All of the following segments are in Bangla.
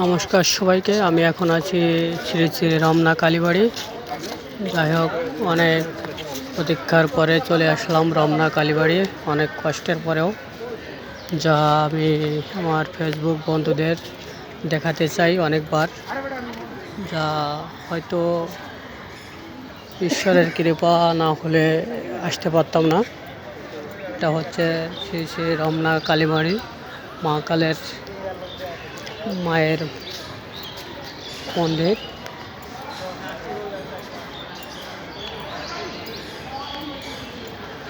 নমস্কার সবাইকে। আমি এখন আছি শ্রী শ্রী রমনা কালীবাড়ি। যাই হোক, অনেক প্রতীক্ষার পরে চলে আসলাম রমনা কালীবাড়ি, অনেক কষ্টের পরেও, যা আমি আমার ফেসবুক বন্ধুদের দেখাতে চাই অনেকবার, যা হয়তো ঈশ্বরের কৃপা না হলে আসতে পারতাম না। এটা হচ্ছে শ্রী শ্রী রমনা কালীবাড়ি, মা কালের মায়ের মন্দির।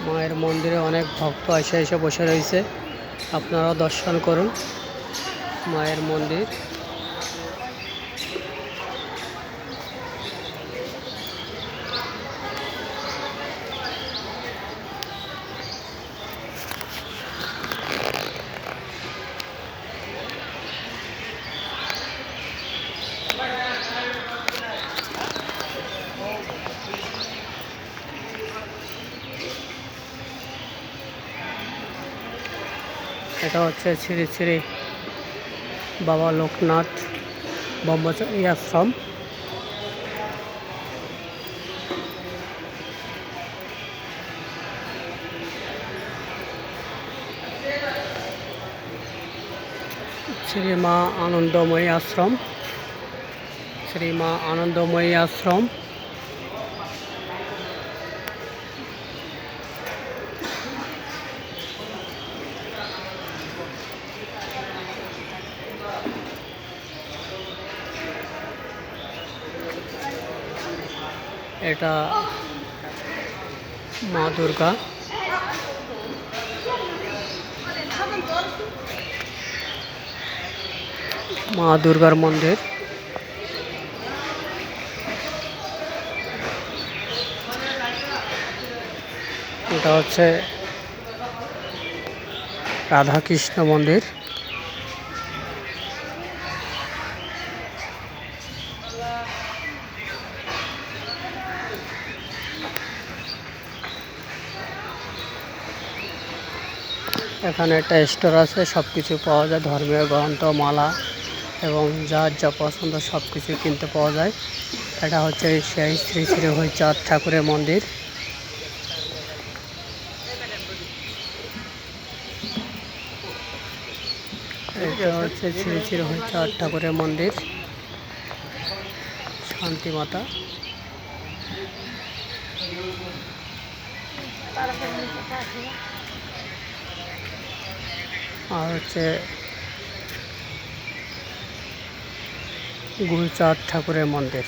মায়ের মন্দিরে অনেক ভক্ত এসে বসে রয়েছে, আপনারাও দর্শন করুন মায়ের মন্দির। এটা হচ্ছে শ্রী শ্রী বাবা লোকনাথ ব্রহ্মচারী আশ্রম। শ্রী মা আনন্দময়ী আশ্রম, শ্রী মা আনন্দময়ী আশ্রম। এটা মা দুর্গা, মা দুর্গার মন্দির। এটা হচ্ছে রাধাকৃষ্ণ মন্দির। এখানে একটা স্টোর আছে, সব কিছু পাওয়া যায়, ধর্মীয় গ্রন্থ, মালা এবং যার যা পছন্দ সব কিছু কিনতে পাওয়া যায়। এটা হচ্ছে সেই শ্রী শ্রী হরিচাঁদ ঠাকুরের মন্দির। এটা হচ্ছে শ্রী শ্রী হরিচাঁদ ঠাকুরের মন্দির, শান্তি মাতা। আর হচ্ছে গুরুচাঁদ ঠাকুরের মন্দির।